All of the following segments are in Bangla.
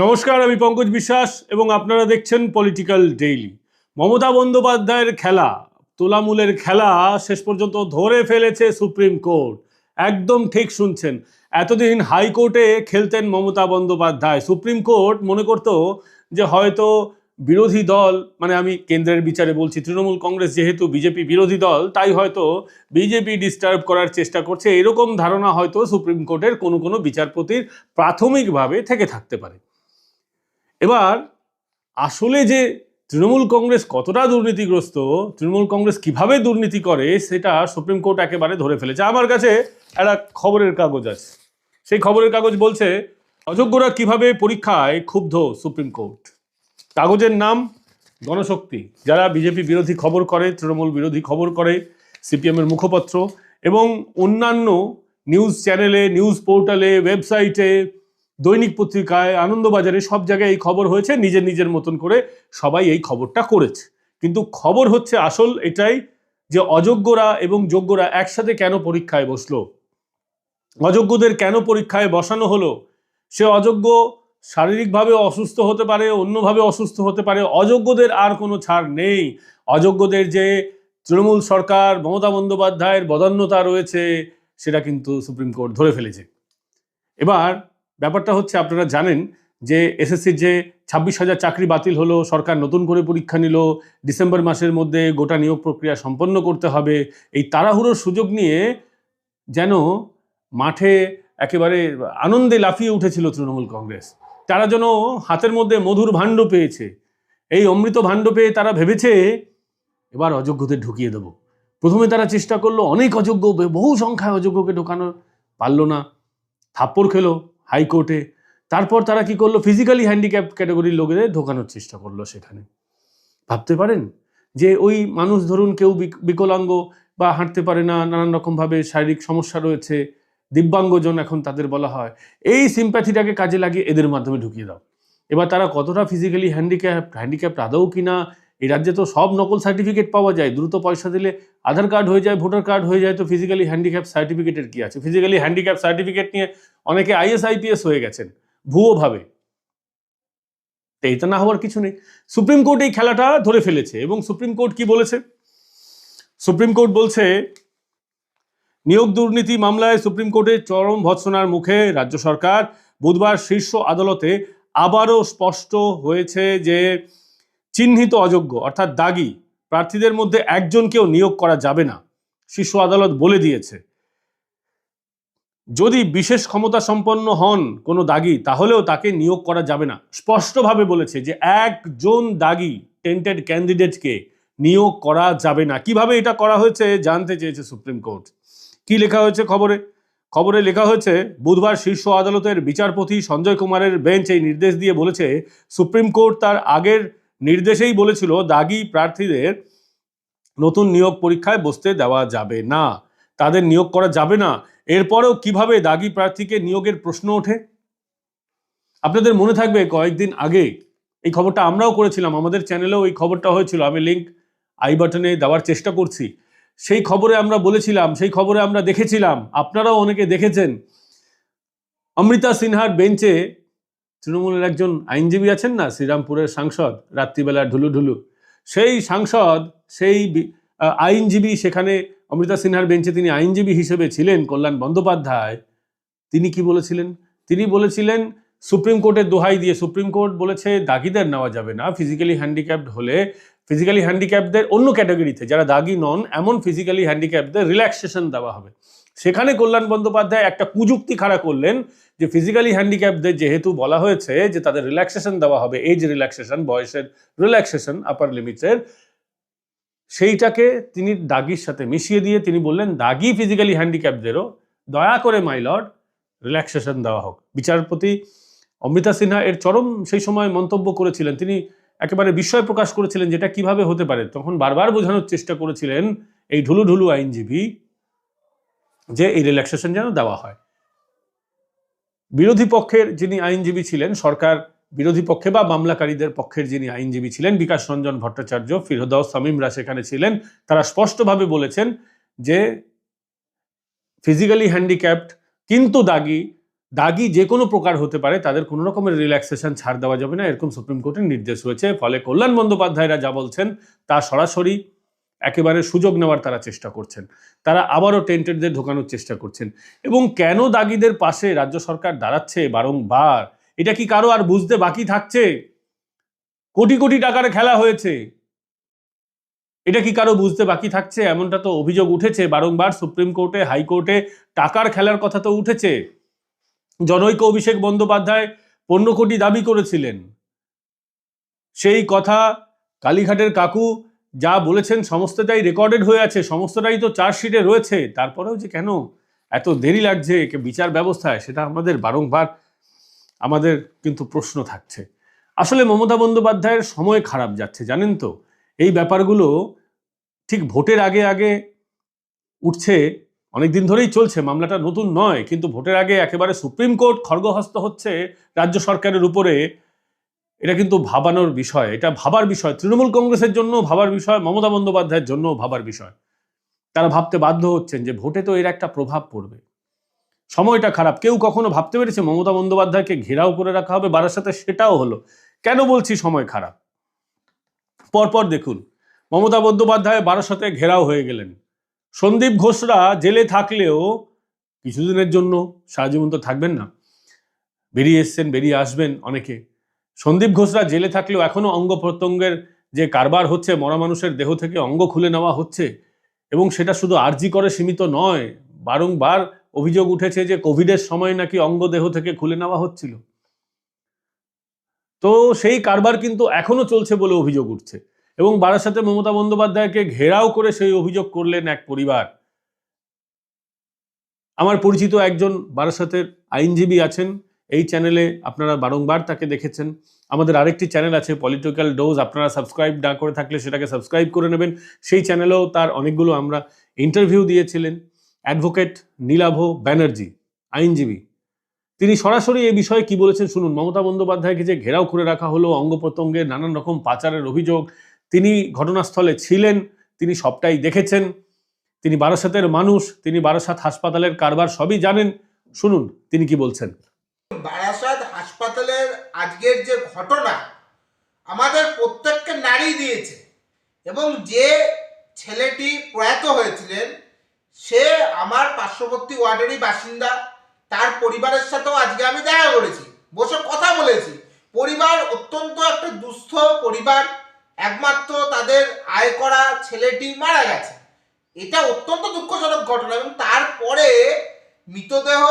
নমস্কার, আমি পঙ্কজ বিশ্বাস এবং আপনারা দেখছেন পলিটিক্যাল ডেইলি। মমতা বন্দ্যোপাধ্যায়ের খেলা, তোলামূলের খেলা শেষ পর্যন্ত ধরে ফেলেছে সুপ্রিম কোর্ট। একদম ঠিক শুনছেন। এতদিন হাইকোর্টে খেলতেন মমতা বন্দ্যোপাধ্যায়। সুপ্রিম কোর্ট মনে করতো যে হয়তো বিরোধী দল, মানে আমি কেন্দ্রের বিচারে বলছি, তৃণমূল কংগ্রেস যেহেতু বিজেপি বিরোধী দল, তাই হয়তো বিজেপি ডিস্টার্ব করার চেষ্টা করছে, এরকম ধারণা হয়তো সুপ্রিম কোর্টের কোনো কোনো বিচারপতির প্রাথমিকভাবে থেকে থাকতে পারে। এবার আসলে যে তৃণমূল কংগ্রেস কতটা দুর্নীতিগ্রস্ত, তৃণমূল কংগ্রেস কিভাবে দুর্নীতি করে, সেটা সুপ্রিম কোর্ট একেবারে ধরে ফেলেছে। আমার কাছে একটা খবরের কাগজ আছে, সেই খবরের কাগজ বলছে অযোগ্যরা কিভাবে পরীক্ষায় ক্ষুব্ধ সুপ্রিম কোর্ট। কাগজের নাম গণশক্তি, যারা বিজেপি বিরোধী খবর করে, তৃণমূল বিরোধী খবর করে, সিপিএম এর মুখপত্র এবং অন্যান্য নিউজ চ্যানেলে, নিউজ পোর্টালে, ওয়েবসাইটে, দৈনিক পত্রিকায়, আনন্দবাজারে, সব জায়গায় এই খবর হয়েছে। নিজের নিজের মতন করে সবাই এই খবরটা করেছে, কিন্তু খবর হচ্ছে আসল এটাই যে অযোগ্যরা এবং যোগ্যরা একসাথে কেন পরীক্ষায় বসলো, অযোগ্যদের কেন পরীক্ষায় বসানো হলো। সে অযোগ্য শারীরিকভাবে অসুস্থ হতে পারে, অন্যভাবে অসুস্থ হতে পারে, অযোগ্যদের আর কোনো ছাড় নেই। অযোগ্যদের যে তৃণমূল সরকার, মমতা বন্দ্যোপাধ্যায়ের বদান্যতা রয়েছে, সেটা কিন্তু সুপ্রিম কোর্ট ধরে ফেলেছে। এবার ব্যাপারটা হচ্ছে, আপনারা জানেন যে এসএসসির যে 26,000 চাকরি বাতিল হলো, সরকার নতুন করে পরীক্ষা নিল, ডিসেম্বর মাসের মধ্যে গোটা নিয়োগ প্রক্রিয়া সম্পন্ন করতে হবে। এই তাড়াহুড়োর সুযোগ নিয়ে যেন মাঠে একেবারে আনন্দে লাফিয়ে উঠেছিল তৃণমূল কংগ্রেস। তারা যেন হাতের মধ্যে মধুর ভাণ্ড পেয়েছে। এই অমৃত ভাণ্ড পেয়ে তারা ভেবেছে এবার অযোগ্যদের ঢুকিয়ে দেবো। প্রথমে তারা চেষ্টা করলো অনেক অযোগ্য, বহু সংখ্যায় অযোগ্যকে ঢোকানো, পারল না, থাপ্পড় খেলো হাইকোর্টে। তারপর তারা কি করলো, ফিজিক্যালি হ্যান্ডিক্যাপ ক্যাটাগরির লোকেদের ঢোকানোর চেষ্টা করলো সেখানে। ভাবতে পারেন যে ওই মানুষ, ধরুন কেউ বিকলাঙ্গ বা হাঁটতে পারে না, নানান রকমভাবে শারীরিক সমস্যা রয়েছে, দিব্যাঙ্গজন এখন তাদের বলা হয়, এই সিম্প্যাথিটাকে কাজে লাগিয়ে এদের মাধ্যমে ঢুকিয়ে দাও। এবার তারা কতটা ফিজিক্যালি হ্যান্ডিক্যাপ আদৌ কিনা, এই রাজ্যে তো সব নকল সার্টিফিকেট পাওয়া যায়, দ্রুত পয়সা দিলে আধার কার্ড হয়ে যায়, ভোটার কার্ড হয়ে যায়, তো ফিজিক্যালি হ্যান্ডিক্যাপ সার্টিফিকেটের কি আছে? ফিজিক্যালি হ্যান্ডিক্যাপ সার্টিফিকেট নিয়ে অনেকে আইএস আইপিএস হয়ে গেছেন ভুয়োভাবে। এটা না হওয়ার কিছু নেই। সুপ্রিম কোর্ট এই খেলাটা ধরে ফেলেছে এবং সুপ্রিম কোর্ট কি বলেছে? সুপ্রিম কোর্ট বলছে, নিয়োগ দুর্নীতি মামলায় সুপ্রিম কোর্টের চরম ভৎসনার মুখে রাজ্য সরকার। বুধবার শীর্ষ আদালতে আবারও স্পষ্ট হয়েছে যে চিহ্নিত অযোগ্য অর্থাৎ দাগী প্রার্থীদের মধ্যে একজনকেও নিয়োগ করা যাবে না। শীর্ষ আদালত বলে দিয়েছে, যদি বিশেষ ক্ষমতা সম্পন্ন হন কোনো দাগী, তাহলেও তাকে নিয়োগ করা যাবে না। স্পষ্টভাবে বলেছে যে একজন দাগী টেন্টেড ক্যান্ডিডেটকে নিয়োগ করা যাবে না। কিভাবে এটা করা হয়েছে জানতে চেয়েছে সুপ্রিম কোর্ট। কি লেখা হয়েছে খবরে লেখা হয়েছে, বুধবার শীর্ষ আদালতের বিচারপতি সঞ্জয় কুমারের বেঞ্চ এই নির্দেশ দিয়ে বলেছে, সুপ্রিম কোর্ট তার আগের নির্দেশেই বলেছিল দাগী প্রার্থীদের নতুন নিয়োগ পরীক্ষায় বসতে দেওয়া যাবে না, তাদের নিয়োগ করা যাবে না। এরপরেও কিভাবে দাগী প্রার্থীকে নিয়োগের প্রশ্ন ওঠে? আপনাদের মনে থাকবে কয়েকদিন আগে এই খবরটা আমরাও করেছিলাম, আমাদের চ্যানেলেও এই খবরটা হয়েছিল, আমি লিঙ্ক আই বাটনে দেওয়ার চেষ্টা করছি। সেই খবরে আমরা বলেছিলাম, সেই খবরে আমরা দেখেছিলাম, আপনারাও অনেকে দেখেছেন, অমৃতা সিনহার বেঞ্চে তৃণমূলের একজন আইনজীবী আছেন না, শ্রীরামপুরের সাংসদ, রাত্রিবেলা ঢুলু, সেই সাংসদ, সেই আইনজীবী, সেখানে অমৃতা সিনহার বেঞ্চে তিনি আইনজীবী হিসেবে ছিলেন, কল্যাণ বন্দ্যোপাধ্যায়। তিনি কি বলেছিলেন? তিনি বলেছিলেন, সুপ্রিম কোর্টের দোহাই দিয়ে, সুপ্রিম কোর্ট বলেছে দাগিদের নেওয়া যাবে না, ফিজিক্যালি হ্যান্ডিক্যাপড হলে ফিজিক্যালি হ্যান্ডিক্যাপদের অন্য ক্যাটাগরিতে যারা দাগি নন এমন ফিজিক্যালি হ্যান্ডিক্যাপদের রিল্যাক্সেশন দেওয়া হবে। সেখানে কল্যাণ বন্দ্যোপাধ্যায় একটা কুযুক্তি খাড়া করলেন যে ফিজিক্যালি হ্যান্ডিক্যাপদের যেহেতু বলা হয়েছে যে তাদের রিল্যাক্সেশন দেওয়া হবে, এজ রিল্যাক্সেশন, বয়সের রিল্যাক্সেশন, আপার লিমিটের, সেইটাকে তিনি দাগির সাথে মিশিয়ে দিয়ে তিনি বললেন দাগি ফিজিক্যালি হ্যান্ডিক্যাপদেরও দয়া করে মাই লর্ড রিল্যাক্সেশন দেওয়া হোক। বিচারপতি অমৃতা সিনহা এর চরম সেই সময় মন্তব্য করেছিলেন, তিনি একেবারে বিস্ময় প্রকাশ করেছিলেন যেটা কিভাবে হতে পারে। তখন বারবার বোঝানোর চেষ্টা করেছিলেন এই ঢুলু আইনজীবী যে এই রিল্যাক্সেশন যেন দেওয়া হয়। বিরোধী পক্ষের যিনি আইনজীবী ছিলেন, সরকার বিরোধী পক্ষে বা মামলাকারীদের পক্ষের যিনি আইনজীবী ছিলেন, বিকাশ রঞ্জন ভট্টাচার্য, ফিরদৌস শামীমরা সেখানে ছিলেন, তারা স্পষ্টভাবে বলেছেন যে ফিজিক্যালি হ্যান্ডিক্যাপড কিন্তু দাগী দাগি যে কোনো প্রকার হতে পারে, তাদের কোনো রকমের রিল্যাক্সেশন ছাড় দেওয়া যাবে না, এরকম সুপ্রিম কোর্টের নির্দেশ হয়েছে। ফলে কল্যাণ বন্দ্যোপাধ্যায়রা যা বলছেন তা সরাসরি একেবারে সুযোগ নেওয়ার তারা চেষ্টা করছেন। তারা আবারও টেন্টেডদের ঢোকানোর চেষ্টা করছেন। এবং কেন দাগিদের পাশে রাজ্য সরকার দাঁড়াচ্ছে বারংবার, এটা কি কারো আর বুঝতে বাকি থাকছে? কোটি কোটি টাকার খেলা হয়েছে, এটা কি কারো বুঝতে বাকি থাকছে? এমনটা তো অভিযোগ উঠেছে বারংবার সুপ্রিম কোর্টে, হাইকোর্টে, টাকার খেলার কথা তো উঠেছে। জনৈক অভিষেক বন্দ্যোপাধ্যায় 15 কোটি দাবি করেছিলেন, সেই কথা কালীঘাটের কাকু যা বলেছেন সমস্তটাই রেকর্ডেড হয়ে আছে, সমস্তটাই তো চার্জশিটে রয়েছে। তারপরেও যে কেন এত দেরি লাগছে বিচার ব্যবস্থায়, সেটা আমাদের বারংবার আমাদের কিন্তু প্রশ্ন থাকছে। আসলে মমতা বন্দ্যোপাধ্যায়ের সময় খারাপ যাচ্ছে, জানেন তো। এই ব্যাপারগুলো ঠিক ভোটের আগে আগে উঠছে, অনেকদিন ধরেই চলছে, মামলাটা নতুন নয়, কিন্তু ভোটের আগে একেবারে সুপ্রিম কোর্ট খড়গহস্ত হচ্ছে রাজ্য সরকারের উপরে। এটা কিন্তু ভাবানোর বিষয়, এটা ভাবার বিষয়, তৃণমূল কংগ্রেসের জন্য ভাবার বিষয়, মমতা বন্দ্যোপাধ্যায়ের জন্য ভাবার বিষয়। তারা ভাবতে বাধ্য হচ্ছেন যে ভোটে তো এর একটা প্রভাব পড়বে। সময়টা খারাপ। কেউ কখনো ভাবতে পেরেছে মমতা বন্দ্যোপাধ্যায়কে ঘেরাও করে রাখা হবে বারাসাতে? সেটাও হলো। কেন বলছি সময় খারাপ? পরপর দেখুন, মমতা বন্দ্যোপাধ্যায় বারাসাতে ঘেরাও হয়ে গেলেন। সন্দীপ ঘোষরা জেলে থাকলেও কিছুদিনের জন্য, সারা জীবন তো থাকবেন না, বেরিয়ে এসছেন, বেরিয়ে আসবেন অনেকে। সন্দীপ ঘোষরা জেলে থাকলেও এখনো অঙ্গ প্রত্যঙ্গের যে কারবার হচ্ছে, মরা মানুষের দেহ থেকে অঙ্গ খুলে নেওয়া হচ্ছে, এবং সেটা শুধু আরজি করে সীমিত নয়, বারংবার অভিযোগ উঠেছে যে কোভিডের সময় নাকি অঙ্গ দেহ থেকে খুলে নেওয়া হচ্ছিল। তো সেই কারবার কিন্তু এখনো চলছে বলে অভিযোগ উঠছে। এবং বারাসাতে মমতা বন্দ্যোপাধ্যায়কে ঘেরাও করে সেই অভিযোগ করলেন এক পরিবার। আমার পরিচিত একজন বারাসাতের আইনজীবী আছেন, এই চ্যানেলে আপনারা বারংবার তাকে দেখেছেন। আমাদের আরেকটি চ্যানেল আছে পলিটিক্যাল ডোজ, আপনারা সাবস্ক্রাইব না করে থাকলে সেটাকে সাবস্ক্রাইব করে নেবেন। সেই চ্যানেলেও তার অনেকগুলো আমরা ইন্টারভিউ দিয়েছিলেন। অ্যাডভোকেট নীলাভ ব্যানার্জি, আইনজীবী, তিনি সরাসরি এই বিষয়ে কি বলেছেন শুনুন। মমতা বন্দ্যোপাধ্যায়কে যে ঘেরাও করে রাখা হলো, অঙ্গ প্রত্যঙ্গে নানান রকম পাচারের অভিযোগ, তিনি ঘটনাস্থলে ছিলেন, তিনি সবটাই দেখেছেন, তিনি বারাসাতের মানুষ, তিনি বারাসাত হাসপাতালের কারবার সবই জানেন। শুনুন তিনি কি বলছেন। বারাসাত হাসপাতালের আজকের যে ঘটনা আমাদের প্রত্যেককে নাড়ি দিয়েছে, এবং যে ছেলেটি প্রয়াত হয়েছিলেন সে আমার পার্শ্ববর্তী ওয়ার্ডেরই বাসিন্দা। তার পরিবারের সাথেও আজকে আমি দেখা করেছি, বসে কথা বলেছি। পরিবার অত্যন্ত একটা দুস্থ পরিবার, একমাত্র তাদের আয় করা ছেলেটি মারা গেছে। এটা অত্যন্ত দুঃখজনক ঘটনা। এবং তারপরে মৃতদেহ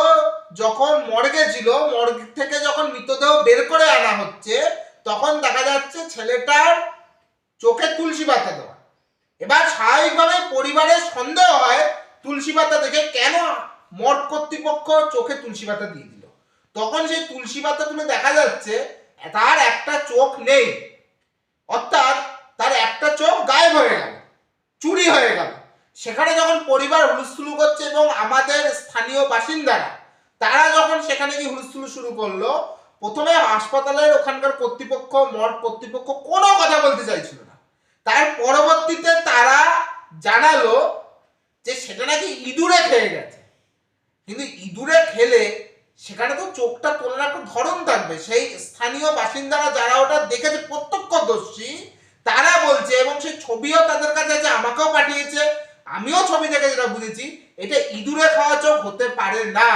যখন মর্গে ছিল, মর্গ থেকে যখন মৃতদেহ বের করে আনা হচ্ছে, তখন দেখা যাচ্ছে ছেলেটার চোখে তুলসী পাতা দেওয়া। এবার স্বাভাবিকভাবে পরিবারের সন্দেহ হয় তুলসী পাতা দেখে কেন মর্গ কর্তৃপক্ষ চোখে তুলসী পাতা দিয়ে দিল। তখন সেই তুলসী পাতা তুলে দেখা যাচ্ছে তার একটা চোখ নেই, অর্থাৎ তার একটা চোখ গায়েব হয়ে গেল, চুরি হয়ে গেল। সেখানে যখন পরিবার হুলস্থুলু করছে এবং আমাদের স্থানীয় বাসিন্দারা তারা যখন সেখানে গিয়ে হুলস্থুলু শুরু করলো, প্রথমে হাসপাতালের ওখানকার কর্তৃপক্ষ, মর্গ কর্তৃপক্ষ কোনো কথা বলতে চাইছিল না। তার পরবর্তীতে তারা জানালো যে সেটা নাকি ইঁদুরে খেয়ে গেছে। কিন্তু ইঁদুরে খেলে সেখানে তো চোখটা তোলার একটা ধরন থাকবে। সেই স্থানীয় বাসিন্দারা যারা ওটা দেখেছে, প্রত্যক্ষদর্শী, তারা বলছে, এবং সেই ছবিও তাদের কাছে আছে, আমাকেও পাঠিয়েছে, আমিও ছবি দেখে যেটা বুঝেছি, এটা ইঁদুরে খাওয়া চোখ হতে পারে না।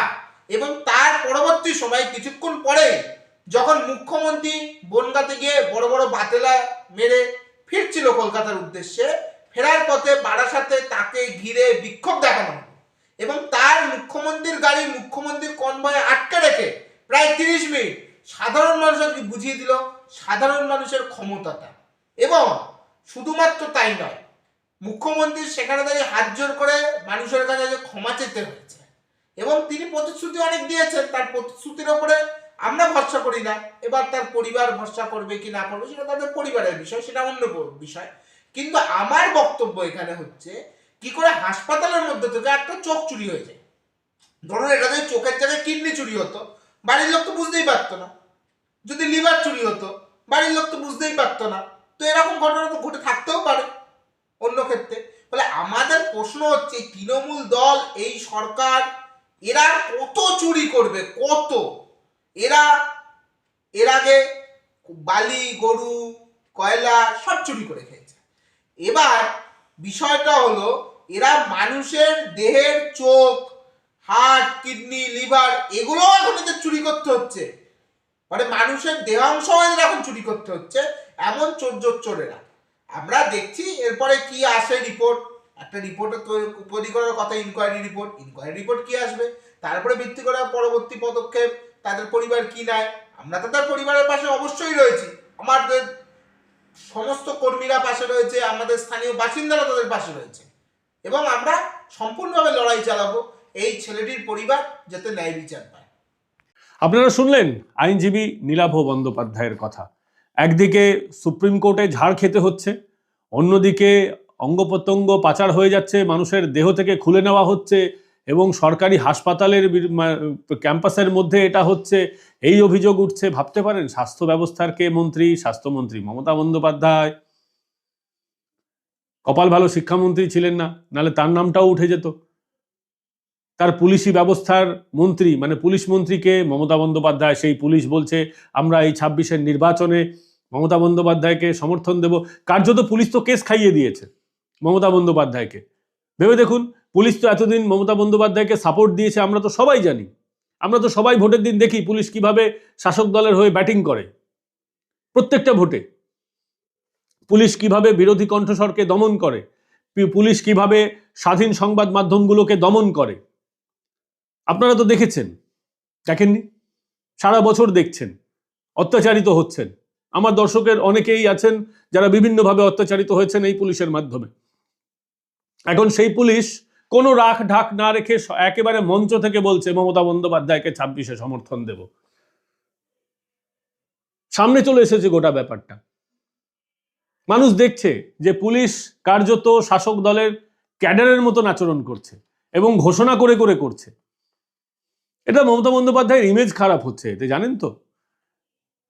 এবং তার পরবর্তী সময় কিছুক্ষণ পরে যখন মুখ্যমন্ত্রী বনগাঁতে গিয়ে বড় বড় বাতেলা মেরে ফিরছিল কলকাতার উদ্দেশ্যে, ফেরার পথে বারাসাতে তাকে ঘিরে বিক্ষোভ দেখানো হয় এবং তার মুখ্যমন্ত্রীর গাড়ি মুখ্যমন্ত্রীর কনভয়ে আটকে রেখে প্রায় 30 মিনিট সাধারণ মানুষকে বুঝিয়ে দিল সাধারণ মানুষের ক্ষমতাটা। এবং শুধুমাত্র তাই নয়, মুখ্যমন্ত্রী সেখানে দাঁড়িয়ে হাত জোর করে মানুষের কাছে ক্ষমা চেতে হয়েছে, এবং তিনি প্রতিশ্রুতি অনেক দিয়েছেন। তার প্রতিশ্রুতির ওপরে আমরা ভরসা করি না, এবার তার পরিবার ভরসা করবে কি না করবে সেটা তাদের পরিবারের বিষয়, সেটা অন্য বিষয়। কিন্তু আমার বক্তব্য এখানে হচ্ছে, কি করে হাসপাতালের মধ্যে থেকে একটা চোখ চুরি হয়ে যায়। ধরুন এটা যদি চোখের জায়গায় কিডনি চুরি হতো, বাড়ির লোক তো বুঝতেই পারতো না। যদি লিভার চুরি হতো, বাড়ির লোক তো বুঝতেই পারতো না। তো এরকম ঘটনা তো ঘটে থাকতেও পারে অন্য ক্ষেত্রে। ফলে আমাদের প্রশ্ন হচ্ছে, তৃণমূল দল, এই সরকার এরা কত চুরি করবে, কত। এরা এর আগে বালি, গরু, কয়লা সব চুরি করে খেয়েছে। এবার বিষয়টা হলো, এরা মানুষের দেহের চোখ, হার্ট, কিডনি, লিভার এগুলো এখন এদের চুরি করতে হচ্ছে। মানে মানুষের দেহাংশ এদের এখন চুরি করতে হচ্ছে, এমন চোরেরা। আমরা দেখছি এরপরে কি আসে রিপোর্ট। একটা রিপোর্ট তৈরি করার কথা, ইনকোয়ারি রিপোর্ট কি আসবে, তারপরে ভিত্তি করে পরবর্তী পদক্ষেপ তাদের পরিবার কি নেয়। আমরা তাদের পরিবারের পাশে অবশ্যই রয়েছি, আমাদের সমস্ত কর্মীরা পাশে রয়েছে, আমাদের স্থানীয় বাসিন্দারা তাদের পাশে রয়েছে, এবং আমরা সম্পূর্ণভাবে লড়াই চালাবো এই ছেলেটির পরিবার যাতে ন্যায় বিচার পায়। আপনারা শুনলেন আইনজীবী নীলাভ বন্দ্যোপাধ্যায়ের কথা। একদিকে সুপ্রিম কোর্টে ঝাড় খেতে হচ্ছে, অন্যদিকে অঙ্গপ্রত্যঙ্গ পাচার হয়ে যাচ্ছে, মানুষের দেহ থেকে খুলে নেওয়া হচ্ছে, এবং সরকারি হাসপাতালের ক্যাম্পাসের মধ্যে এটা হচ্ছে, এই অভিযোগ উঠছে। ভাবতে পারেন স্বাস্থ্য ব্যবস্থার কে মন্ত্রী? স্বাস্থ্যমন্ত্রী মমতা বন্দ্যোপাধ্যায়। কপাল ভালো শিক্ষামন্ত্রী ছিলেন না, নাহলে তার নামটাও উঠে যেত। তার পুলিশি ব্যবস্থার মন্ত্রী মানে পুলিশ মন্ত্রীকে মমতা বন্দ্যোপাধ্যায়। সেই পুলিশ বলছে আমরা এই 26-এর নির্বাচনে মমতা বন্দ্যোপাধ্যায়কে সমর্থন দেব। কার্যত পুলিশ তো কেস খাইয়ে দিয়েছে মমতা বন্দ্যোপাধ্যায়কে। ভেবে দেখুন, পুলিশ তো এতদিন মমতা বন্দ্যোপাধ্যায়কে সাপোর্ট দিয়েছে, আমরা তো সবাই জানি। আমরা তো সবাই ভোটের দিন দেখি পুলিশ কিভাবে শাসক দলের হয়ে ব্যাটিং করে। প্রত্যেকটা ভোটে পুলিশ কিভাবে বিরোধী কণ্ঠস্বরকে দমন করে, পুলিশ কিভাবে স্বাধীন সংবাদ মাধ্যমগুলোকে দমন করে। আপনারা তো দেখেছেন, দেখেননি? সারা বছর দেখছেন, অত্যাচারিত হচ্ছেন। আমার দর্শকের অনেকেই আছেন যারা বিভিন্নভাবে অত্যাচারিত হয়েছেন এই পুলিশের মাধ্যমে। এখন সেই পুলিশ কোনো রাখ ঢাক না রেখে একেবারে মঞ্চ থেকে বলছে মমতা বন্দ্যোপাধ্যায়কে 26-এ সমর্থন দেব। সামনে চলে এসেছে গোটা ব্যাপারটা। মানুষ দেখছে যে পুলিশ কার্যত শাসক দলের ক্যাডারের মতন আচরণ করছে এবং ঘোষণা করে করে করছে। এটা মমতা বন্দ্যোপাধ্যায়ের ইমেজ খারাপ হচ্ছে এতে, জানেন তো?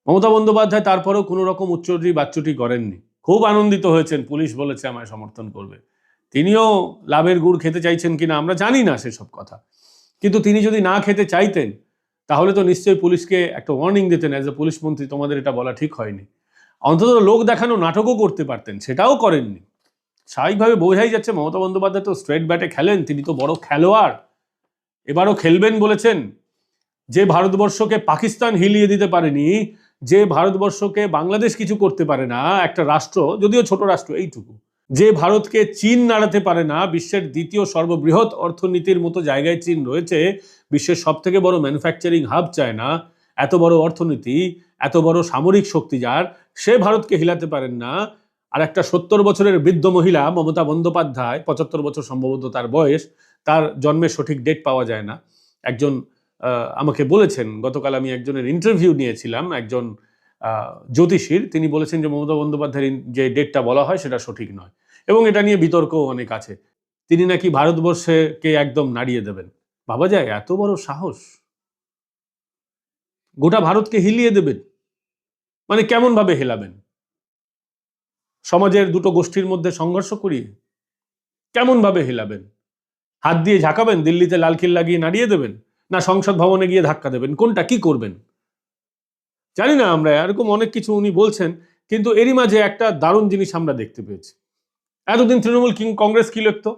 মমতা বন্দ্যোপাধ্যায় তারপরেও কোনো রকম উচ্চটি বাচ্চুটি করেননি। খুব আনন্দিত হয়েছেন, পুলিশ বলেছে আমায় সমর্থন করবে। তিনিও লাভের গুড় খেতে চাইছেন কিনা আমরা জানি না সেসব কথা, কিন্তু তিনি যদি না খেতে চাইতেন তাহলে তো নিশ্চয়ই পুলিশকে একটা ওয়ার্নিং দিতেন, অ্যাজ এ পুলিশ মন্ত্রী তোমাদের এটা বলা ঠিক হয়নি। অন্তত লোক দেখানো নাটকও করতে পারতেন, সেটাও করেননি। স্বাভাবিকভাবে বোঝাই যাচ্ছে মমতা বন্দ্যোপাধ্যায় তো স্ট্রেট ব্যাটে খেলেন, তিনি তো বড় খেলোয়াড়, এবারও খেলবেন বলেছেন। যে ভারতবর্ষকে পাকিস্তান হিলিয়ে দিতে পারেনি, যে ভারতবর্ষকে বাংলাদেশ কিছু করতে পারে না, একটা রাষ্ট্র, যদিও ছোট রাষ্ট্র এইটুকু, যে ভারতকে চীন নাড়াতে পারে না, বিশ্বের দ্বিতীয় সর্ববৃহৎ অর্থনীতির মতো জায়গায় চীন রয়েছে, বিশ্বের সব থেকে বড় ম্যানুফ্যাকচারিং হাব চায়না, এত বড় অর্থনীতি, এত বড় সামরিক শক্তি যার, সে ভারতকে হিলাতে পারেন না। আর একটা 70 বছরের বৃদ্ধ মহিলা মমতা বন্দ্যোপাধ্যায়, 75 বছর সম্ভবত তার বয়স, তার জন্মের সঠিক ডেট পাওয়া যায় না। একজন আমাকে বলেছেন, গতকাল আমি একজনের ইন্টারভিউ নিয়েছিলাম, একজন জ্যোতিষীর, তিনি বলেছেন যে মমতা বন্দ্যোপাধ্যায়ের যে ডেটটা বলা হয় সেটা সঠিক নয়, এবং এটা নিয়ে বিতর্ক অনেক আছে। তিনি নাকি ভারতবর্ষকে একদম নাড়িয়ে দেবেন। ভাবা যায় এত বড় সাহস, গোটা ভারতকে হিলিয়ে দেবেন। মানে কেমন ভাবে হেলাবেন? সমাজের দুটো গোষ্ঠীর মধ্যে সংঘর্ষ করিয়ে কেমন ভাবে হেলাবেন? হাত দিয়ে ঝাঁকাবেন, দিল্লিতে লালকিল্লা গিয়ে নাড়িয়ে দেবেন, না সংসদ ভবনে গিয়ে ধাক্কা দেবেন? কোনটা, কি করবেন জানি না আমরা। এরকম অনেক কিছু উনি বলছেন, কিন্তু এরই মাঝে একটা দারুণ জিনিস আমরা দেখতে পেয়েছি। এতদিন তৃণমূল কংগ্রেস কি লিখতো?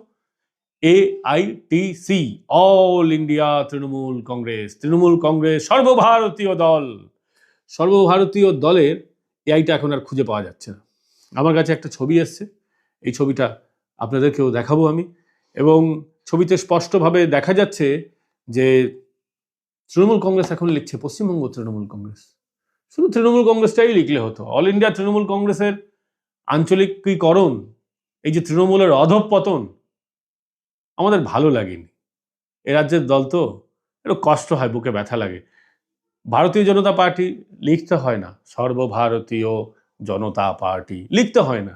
AITC, all India Trinamool Congress. Trinamool Congress সর্বভারতীয় দল। সর্বভারতীয় দলের এআইটা এখন আর খুঁজে পাওয়া যাচ্ছে না। আমার কাছে একটা ছবি এসছে, এই ছবিটা আপনাদেরকেও দেখাবো আমি, এবং ছবিতে স্পষ্টভাবে দেখা যাচ্ছে যে তৃণমূল কংগ্রেস এখন লিখছে পশ্চিমবঙ্গ তৃণমূল কংগ্রেস। শুধু তৃণমূল কংগ্রেসটাই লিখলে হতো, অল ইন্ডিয়া তৃণমূল কংগ্রেসের আঞ্চলিকীকরণ, এই যে তৃণমূলের অধঃপতন, আমাদের ভালো লাগেনি। এ রাজ্যের দল তো, একটু কষ্ট হয়, বুকে ব্যথা লাগে। ভারতীয় জনতা পার্টি লিখতে হয় না, সর্বভারতীয় জনতা পার্টি লিখতে হয় না।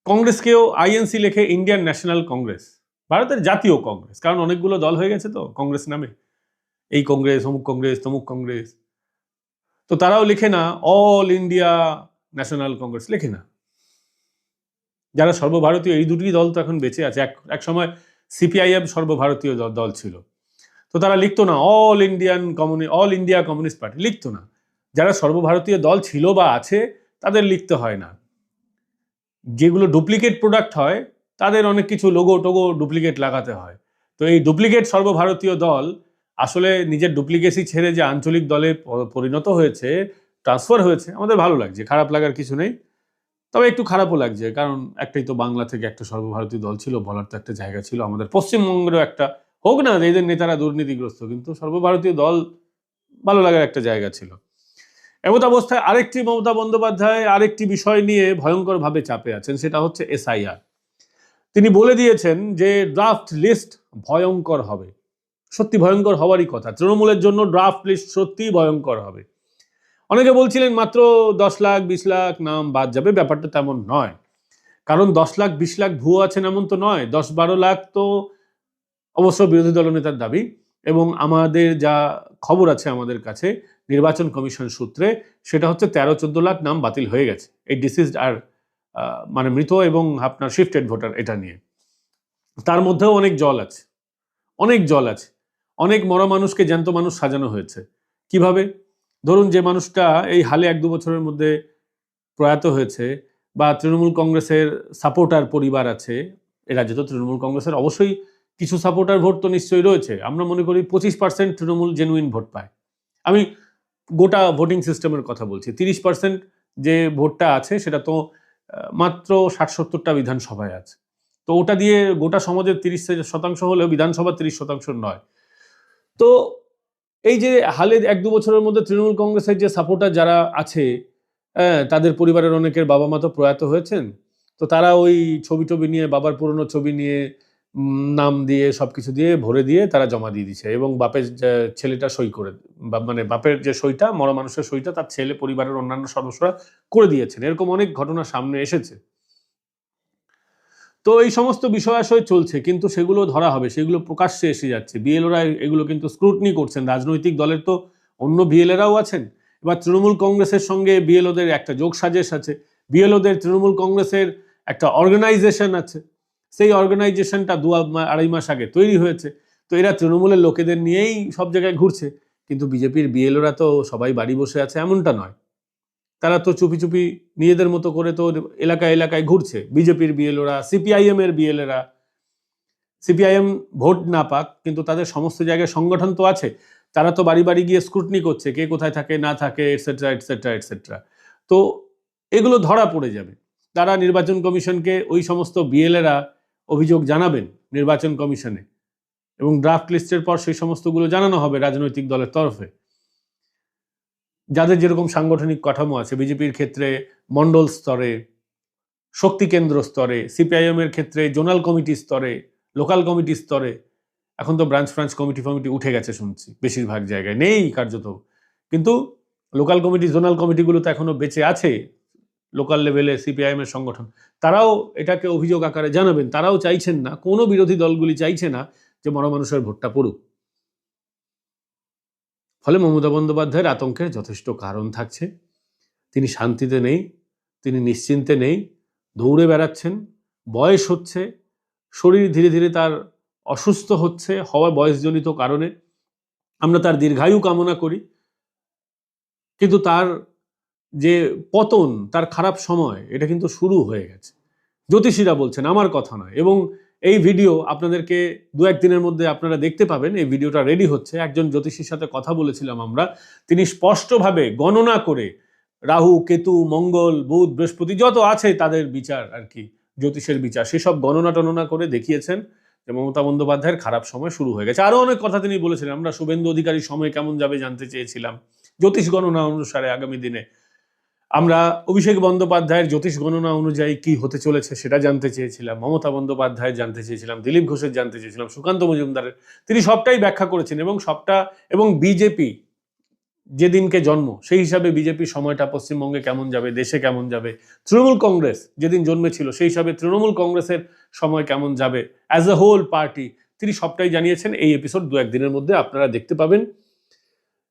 কংগ্রেসকেও আইএনসি লেখে ইন্ডিয়ান ন্যাশনাল কংগ্রেস, ভারতের জাতীয় কংগ্রেস, কারণ অনেকগুলো দল হয়ে গেছে তো কংগ্রেস নামে, এই কংগ্রেস, অমুক কংগ্রেস, তমুক কংগ্রেস। তো তারাও লিখে না অল ইন্ডিয়া ন্যাশনাল কংগ্রেস, লেখে না। যারা সর্বভারতীয়, এই দুটি দল তো এখন বেঁচে আছে। এক সময় সিপিআইএম সর্বভারতীয় দল ছিল, তো তারা লিখতো না অল ইন্ডিয়া কমিউনিস্ট পার্টি, লিখতো না। যারা সর্বভারতীয় দল ছিল বা আছে তাদের লিখতে হয় না। যেগুলো ডুপ্লিকেট প্রোডাক্ট হয় তাদের অনেক কিছু লোগো টোগো ডুপ্লিকেট লাগাতে হয়। তো এই ডুপ্লিকেট সর্বভারতীয় দল আসলে নিজের ডুপ্লিকেসি ছেড়ে যে আঞ্চলিক দলে পরিণত হয়েছে, ট্রান্সফার হয়েছে, আমাদের ভালো লাগছে, খারাপ লাগার কিছু নেই। তবে একটু খারাপও লাগছে, কারণ একটাই তো বাংলা থেকে একটা সর্বভারতীয় দল ছিল, বলার তো একটা জায়গা ছিল। আমাদের পশ্চিমবঙ্গেরও একটা হোক না, এদের নেতারা দুর্নীতিগ্রস্ত, কিন্তু সর্বভারতীয় দল ভালো লাগার একটা জায়গা ছিল। এমত অবস্থায় আরেকটি মমতা বন্দ্যোপাধ্যায় আরেকটি বিষয় নিয়ে ভয়ঙ্করভাবে চাপে আছেন, সেটা হচ্ছে এসআইআর। তিনি বলে দিয়েছেন যে ড্রাফট লিস্ট ভয়ঙ্কর হবে। সত্যি ভয়ঙ্কর হওয়ারই কথা। তৃণমূলের জন্য ড্রাফট লিস্ট সত্যি ভয়ঙ্কর হবে। অনেকে বলছিলেন মাত্র 10 লাখ 20 লাখ নাম বাদ যাবে, ব্যাপারটা তেমন নয়। কারণ 10 লাখ 20 লাখ ভুয়ো আছেন এমন তো নয়, 10-12 লাখ তো অবশ্য বিরোধী দলনেতার দাবি, এবং আমাদের যা খবর আছে আমাদের কাছে নির্বাচন কমিশন সূত্রে, সেটা হচ্ছে 13-14 লাখ নাম বাতিল হয়ে গেছে এই ডিসিজড আর মানে মৃত এবং আপনার শিফটেড ভোটার এটা নিয়ে। তার মধ্যেও অনেক জল আছে, অনেক জল আছে। অনেক মরা মানুষকে জ্যান্ত মানুষ সাজানো হয়েছে। কিভাবে? ধরুন যে মানুষটা এই হালে 1-2 বছরের মধ্যে প্রয়াত হয়েছে, বা তৃণমূল কংগ্রেসের সাপোর্টার পরিবার আছে, এ রাজ্যে তো তৃণমূল কংগ্রেসের অবশ্যই কিছু সাপোর্টার ভোট তো নিশ্চয়ই রয়েছে। আমরা মনে করি 25% তৃণমূল জেনুইন ভোট পায়। আমি গোটা ভোটিং সিস্টেমের কথা বলছি। 30% যে ভোটটা আছে সেটা তো মাত্র 60-70টা বিধানসভায় আছে। তো ওটা দিয়ে গোটা সমাজের 30% হলেও বিধানসভা 30% নয়। তো এই যে হালে 1-2 বছরের মধ্যে তৃণমূল কংগ্রেসের যে সাপোর্টার যারা আছে, তাদের পরিবারের অনেকের বাবা মা তো প্রয়াত হয়েছেন, তো তারা ওই ছবি টবি নিয়ে, বাবার পুরনো ছবি নিয়ে, নাম দিয়ে, সবকিছু দিয়ে ভরে দিয়ে তারা জমা দিয়ে দিচ্ছে, এবং বাপের ছেলেটা সই করে, মানে বাপের যে সইটা, মরা মানুষের সইটা তার ছেলে, পরিবারের অন্যান্য সদস্যরা করে দিয়েছেন। এরকম অনেক ঘটনা সামনে এসেছে। তো এই সমস্ত বিষয় আশয় চলছে, কিন্তু সেগুলো ধরা হবে, সেগুলো প্রকাশ্যে এসে যাচ্ছে। বিএলওরা এগুলো কিন্তু স্ক্রুটনি করছেন। রাজনৈতিক দলের তো অন্য বিএলএরাও আছেন। এবার তৃণমূল কংগ্রেসের সঙ্গে বিএলওদের একটা যোগ সাজেশ আছে। বিএলওদের তৃণমূল কংগ্রেসের একটা অর্গানাইজেশন আছে, সেই অর্গানাইজেশনটা 2-2.5 মাস আগে তৈরি হয়েছে। তো এরা তৃণমূলের লোকেদের নিয়েই সব জায়গায় ঘুরছে, কিন্তু বিজেপির বিএলওরা তো সবাই বাড়ি বসে আছে এমনটা নয়। তারা তো চুপি চুপি নিজেদের মতো করে তো এলাকায় এলাকায় ঘুরছে। বিজেপির বিএলওরা, সিপিআইএম এর বিএলএরা, সিপিআইএম ভোট না পাক, কিন্তু তাদের সমস্ত জায়গায় সংগঠন তো আছে, তারা তো বাড়ি বাড়ি গিয়ে স্ক্রুটনি করছে, কে কোথায় থাকে না থাকে, এটসেট্রা এটসেট্রা এটসেট্রা। তো এগুলো ধরা পড়ে যাবে। তারা নির্বাচন কমিশনকে, ওই সমস্ত বিএলএরা অভিযোগ জানাবেন নির্বাচন কমিশনে, এবং ড্রাফট লিস্টের পর সেই সমস্তগুলো জানানো হবে রাজনৈতিক দলের তরফে। যাদের যেরকম সাংগঠনিক কাঠামো আছে, বিজেপির ক্ষেত্রে মন্ডল স্তরে, শক্তি কেন্দ্র স্তরে, সিপিআইএম এর ক্ষেত্রে জোনাল কমিটি স্তরে, লোকাল কমিটি স্তরে। এখন তো ব্রাঞ্চ কমিটি উঠে গেছে শুনছি, বেশিরভাগ জায়গায় নেই কার্যত, কিন্তু লোকাল কমিটি, জোনাল কমিটিগুলো তো এখনো বেঁচে আছে। লোকাল লেভেলে সিপিআইএম এর সংগঠন, তারাও এটাকে অভিযোগ আকারে জানাবেন। তারাও চাইছেন না, কোনো বিরোধী দলগুলি চাইছে না যে মরা মানুষের ভোটটা পড়ুক। ফলে মমতা বন্দ্যোপাধ্যায়ের আতঙ্কের যথেষ্ট কারণ থাকছে। তিনি শান্তিতে নেই, তিনি নিশ্চিন্তে নেই, দৌড়ে বেড়াচ্ছেন। বয়স হচ্ছে, শরীর ধীরে ধীরে তার অসুস্থ হচ্ছে, হওয়া বয়সজনিত কারণে। আমরা তার দীর্ঘায়ু কামনা করি, কিন্তু তার যে পতন, তার খারাপ সময়, এটা কিন্তু শুরু হয়ে গেছে। জ্যোতিষীরা বলছেন, আমার কথা নয়। এবং এই ভিডিও আপনাদেরকে 2-1 দিনের মধ্যে আপনারা দেখতে পাবেন। এই ভিডিওটা রেডি হচ্ছে। একজন জ্যোতিষীর সাথে কথা বলেছিলাম আমরা, তিনি স্পষ্টভাবে গণনা করে রাহু, কেতু, মঙ্গল, বুধ, বৃহস্পতি যত আছে তাদের বিচার আর কি, জ্যোতিষের বিচার, সেসব গণনা টননা করে দেখিয়েছেন যে মমতা বন্দ্যোপাধ্যায়ের খারাপ সময় শুরু হয়ে গেছে। আরো অনেক কথা তিনি বলেছিলেন। আমরা শুভেন্দু অধিকারীর সময় কেমন যাবে জানতে চেয়েছিলাম, জ্যোতিষ গণনা অনুসারে আগামী দিনে। আমরা অভিষেক বন্দ্যোপাধ্যায়ের জ্যোতিষ গণনা অনুযায়ী কি হতে চলেছে সেটা জানতে চেয়েছিলাম। মমতা বন্দ্যোপাধ্যায় জানতে চেয়েছিলাম, দিলীপ ঘোষের জানতে চেয়েছিলাম, সুকান্ত মজুমদারের। তিনি সবটাই ব্যাখ্যা করেছেন, এবং বিজেপি যেদিনকে জন্ম সেই হিসাবে বিজেপির সময়টা পশ্চিমবঙ্গে কেমন যাবে, দেশে কেমন যাবে, তৃণমূল কংগ্রেস যেদিন জন্মেছিল সেই হিসাবে তৃণমূল কংগ্রেসের সময় কেমন যাবে, অ্যাজ এ হোল পার্টি, তিনি সবটাই জানিয়েছেন। এই এপিসোড 2-1 দিনের মধ্যে আপনারা দেখতে পাবেন,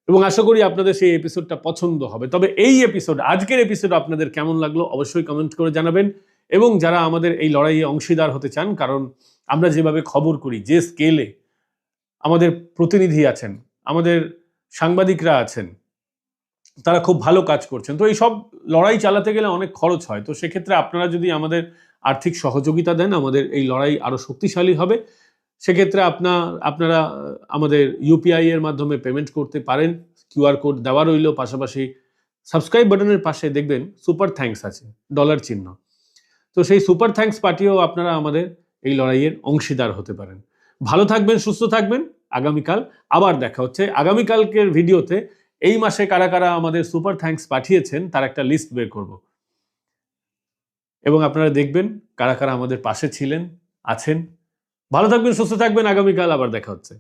এবং আশা করি আপনাদের সেই এপিসোডটা পছন্দ হবে। তবে এই এপিসোড, আজকের এপিসোড আপনাদের কেমন লাগলো অবশ্যই কমেন্ট করে জানাবেন, এবং যারা আমাদের এই লড়াইয়ে অংশীদার হতে চান, কারণ আমরা যেভাবে খবর করি, যে স্কেলে আমাদের প্রতিনিধি আছেন, আমাদের সাংবাদিকরা আছেন, তারা খুব ভালো কাজ করছেন। তো এই সব লড়াই চালাতে গেলে অনেক খরচ হয়। তো সেক্ষেত্রে আপনারা যদি আমাদের আর্থিক সহযোগিতা দেন, আমাদের এই লড়াই আরো শক্তিশালী হবে। সেক্ষেত্রে আপনারা আমাদের ইউপিআই এর মাধ্যমে পেমেন্ট করতে পারেন। কিউআর কোড দেওয়া রইল, পাশাপাশি সাবস্ক্রাইব বাটনের পাশে দেখবেন সুপার থ্যাঙ্কস আছে, ডলার চিহ্ন। তো সেই সুপার থ্যাঙ্কস পাঠিয়েও আপনারা আমাদের এই লড়াইয়ের অংশীদার হতে পারেন। ভালো থাকবেন, সুস্থ থাকবেন। আগামীকাল আবার দেখা হচ্ছে। আগামীকালকের ভিডিওতে এই মাসে কারা কারা আমাদের সুপার থ্যাঙ্কস পাঠিয়েছেন তার একটা লিস্ট বের করব, এবং আপনারা দেখবেন কারা কারা আমাদের পাশে ছিলেন, আছেন। ভালো থাকবেন, সুস্থ থাকবেন। আগামীকাল আবার দেখা হচ্ছে।